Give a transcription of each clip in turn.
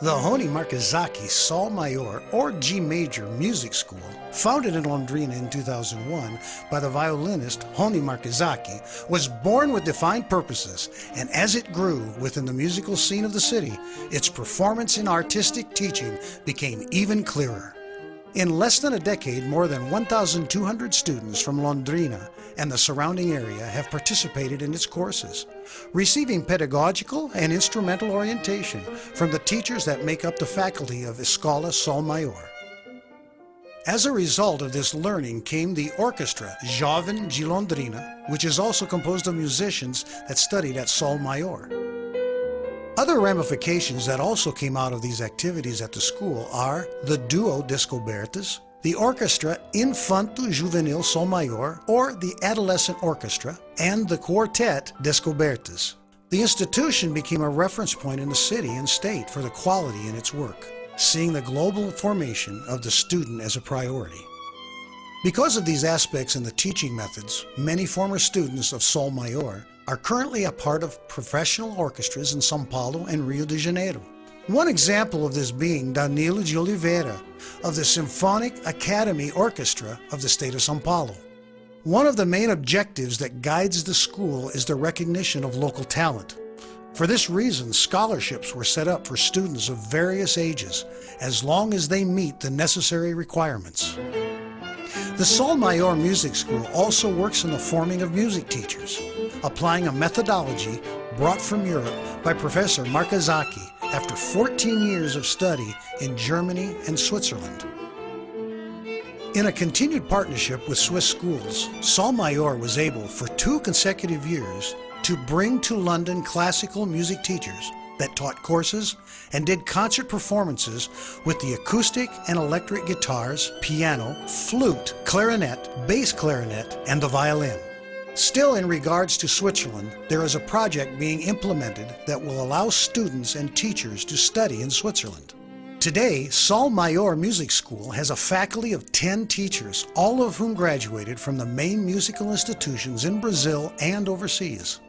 The Roney Marczak Sol Maior or G Major Music School, founded in Londrina in 2001 by the violinist Roney Marczak, was born with defined purposes, and as it grew within the musical scene of the city, its performance in artistic teaching became even clearer. In less than a decade, more than 1,200 students from Londrina and the surrounding area have participated in its courses, receiving pedagogical and instrumental orientation from the teachers that make up the faculty of Escola Sol Maior. As a result of this learning came the orchestra Jovem de Londrina, which is also composed of musicians that studied at Sol Maior. Other ramifications that also came out of these activities at the school are the Duo Descobertas, the Orchestra Infanto Juvenil Sol Maior, or the Adolescent Orchestra, and the Quartet Descobertas. The institution became a reference point in the city and state for the quality in its work, seeing the global formation of the student as a priority. Because of these aspects in the teaching methods, many former students of Sol Maior are currently a part of professional orchestras in São Paulo and Rio de Janeiro. One example of this being Danilo de Oliveira of the Symphonic Academy Orchestra of the state of São Paulo. One of the main objectives that guides the school is the recognition of local talent. For this reason, scholarships were set up for students of various ages, as long as they meet the necessary requirements. The Sol Maior Music School also works in the forming of music teachers, applying a methodology brought from Europe by Professor Marczak after 14 years of study in Germany and Switzerland. In a continued partnership with Swiss schools, Sol Maior was able for 2 consecutive years to bring to London classical music teachers that taught courses and did concert performances with the acoustic and electric guitars, piano, flute, clarinet, bass clarinet, and the violin. Still, in regards to Switzerland, there is a project being implemented that will allow students and teachers to study in Switzerland. Today, Sol Maior Music School has a faculty of 10 teachers, all of whom graduated from the main musical institutions in Brazil and overseas.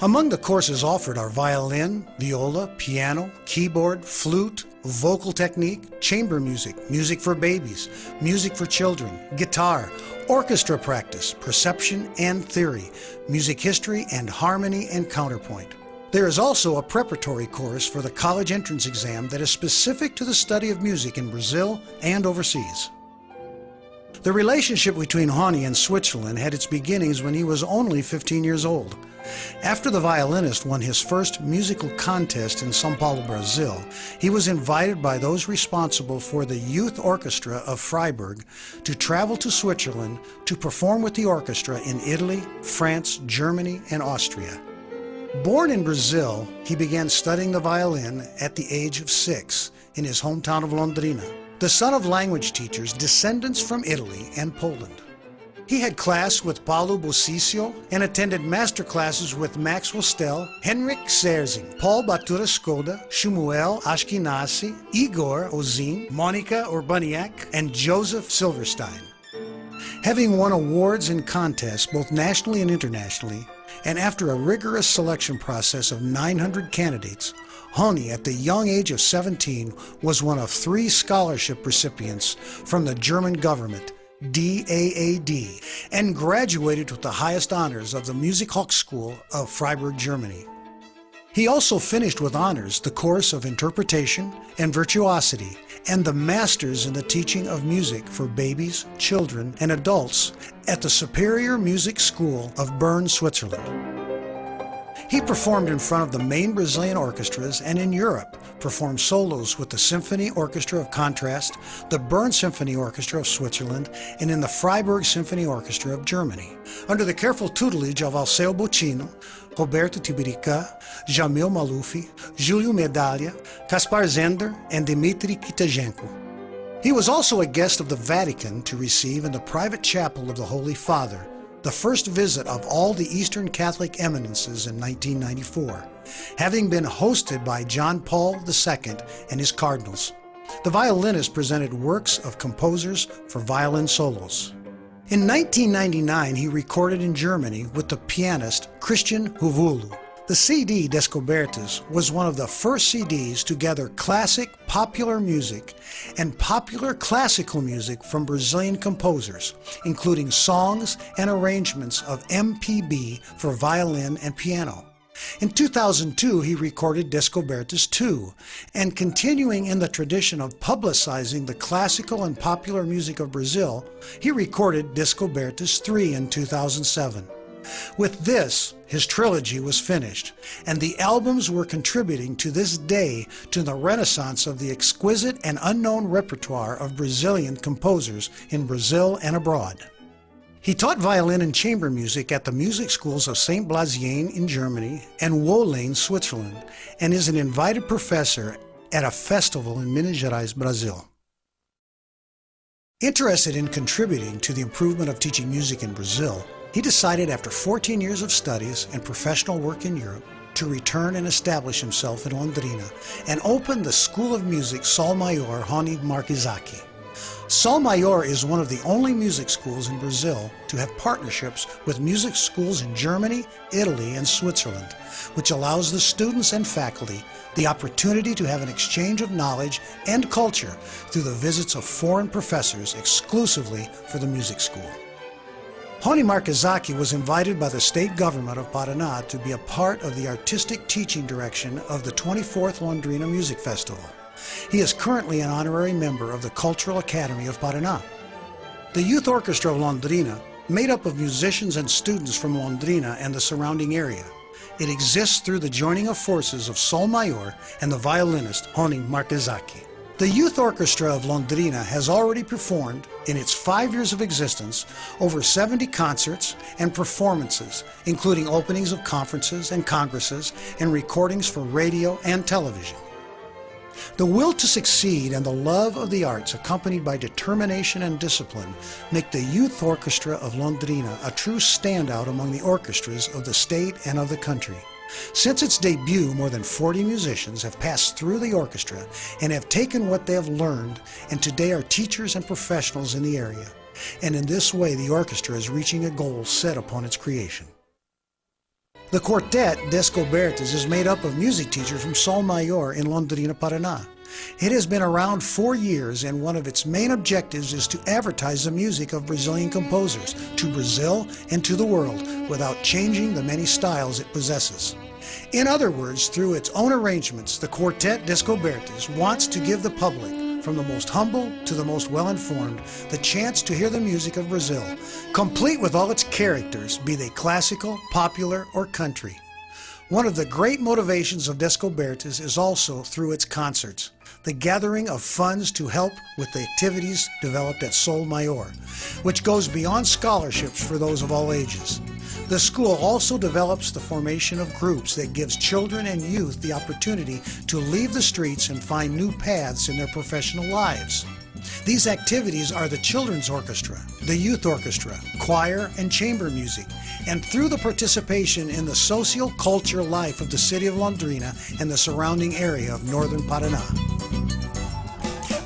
Among the courses offered are violin, viola, piano, keyboard, flute, vocal technique, chamber music, music for babies, music for children, guitar, orchestra practice, perception and theory, music history, and harmony and counterpoint. There is also a preparatory course for the college entrance exam that is specific to the study of music in Brazil and overseas. The relationship between Roney and Switzerland had its beginnings when he was only 15 years old. After the violinist won his first musical contest in São Paulo, Brazil, he was invited by those responsible for the youth orchestra of Freiburg to travel to Switzerland to perform with the orchestra in Italy, France, Germany, and Austria. Born in Brazil, he began studying the violin at the age of 6 in his hometown of Londrina, the son of language teachers, descendants from Italy and Poland. He had class with Paulo Bocicio and attended master classes with Maxwell Stell, Henrik Serzing, Paul Batura Skoda, Shmuel Ashkenazi, Igor Ozin, Monica Urbaniak, and Joseph Silverstein. Having won awards and contests both nationally and internationally, and after a rigorous selection process of 900 candidates, Roney, at the young age of 17, was one of 3 scholarship recipients from the German government, DAAD, and graduated with the highest honors of the Musikhochschule of Freiburg, Germany. He also finished with honors the course of interpretation and virtuosity and the masters in the teaching of music for babies, children, and adults at the Superior Music School of Bern, Switzerland. He performed in front of the main Brazilian orchestras and in Europe, performed solos with the Symphony Orchestra of Contrast, the Bern Symphony Orchestra of Switzerland, and in the Freiburg Symphony Orchestra of Germany, under the careful tutelage of Alceu Bocchino, Roberto Tibirica, Jamil Malufi, Julio Medaglia, Kaspar Zender, and Dmitry Kitajenko. He was also a guest of the Vatican to receive in the private chapel of the Holy Father the first visit of all the Eastern Catholic eminences in 1994, having been hosted by John Paul II and his cardinals. The violinist presented works of composers for violin solos. In 1999, he recorded in Germany with the pianist Christian Huvulu. The CD Descobertas was one of the first CDs to gather classic popular music and popular classical music from Brazilian composers, including songs and arrangements of MPB for violin and piano. In 2002, he recorded Descobertas 2, and continuing in the tradition of publicizing the classical and popular music of Brazil, he recorded Descobertas 3 in 2007. With this, his trilogy was finished, and the albums were contributing to this day to the renaissance of the exquisite and unknown repertoire of Brazilian composers in Brazil and abroad. He taught violin and chamber music at the music schools of St. Blasien in Germany and Wollane, Switzerland, and is an invited professor at a festival in Minas Gerais, Brazil. Interested in contributing to the improvement of teaching music in Brazil, he decided after 14 years of studies and professional work in Europe to return and establish himself in Londrina and open the School of Music Sol Maior Roney Marczak. Sol Maior is one of the only music schools in Brazil to have partnerships with music schools in Germany, Italy, and Switzerland, which allows the students and faculty the opportunity to have an exchange of knowledge and culture through the visits of foreign professors exclusively for the music school. Roney Marczak was invited by the state government of Paraná to be a part of the artistic teaching direction of the 24th Londrina Music Festival. He is currently an honorary member of the Cultural Academy of Paraná. The Youth Orchestra of Londrina, made up of musicians and students from Londrina and the surrounding area. It exists through the joining of forces of Sol Maior and the violinist Roney Marczak. The Youth Orchestra of Londrina has already performed, in its 5 years of existence, over 70 concerts and performances, including openings of conferences and congresses and recordings for radio and television. The will to succeed and the love of the arts, accompanied by determination and discipline, make the Youth Orchestra of Londrina a true standout among the orchestras of the state and of the country. Since its debut, more than 40 musicians have passed through the orchestra and have taken what they have learned, and today are teachers and professionals in the area. And in this way, the orchestra is reaching a goal set upon its creation. The quartet Descobertas is made up of music teachers from Sol Maior in Londrina, Paraná. It has been around 4 years, and one of its main objectives is to advertise the music of Brazilian composers to Brazil and to the world without changing the many styles it possesses. In other words, through its own arrangements, the quartet Descobertas wants to give the public, from the most humble to the most well-informed, the chance to hear the music of Brazil, complete with all its characters, be they classical, popular, or country. One of the great motivations of Descobertas is also through its concerts, the gathering of funds to help with the activities developed at Sol Maior, which goes beyond scholarships for those of all ages. The school also develops the formation of groups that gives children and youth the opportunity to leave the streets and find new paths in their professional lives. These activities are the children's orchestra, the youth orchestra, choir, and chamber music, and through the participation in the socio-culture life of the city of Londrina and the surrounding area of northern Paraná.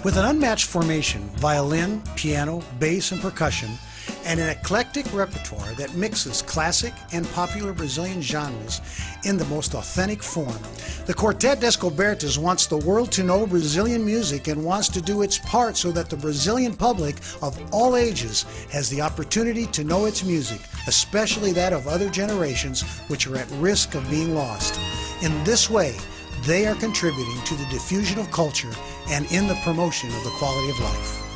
With an unmatched formation, violin, piano, bass, and percussion, and an eclectic repertoire that mixes classic and popular Brazilian genres in the most authentic form, the Quartet Descobertas wants the world to know Brazilian music and wants to do its part so that the Brazilian public of all ages has the opportunity to know its music, especially that of other generations which are at risk of being lost. In this way, they are contributing to the diffusion of culture and in the promotion of the quality of life.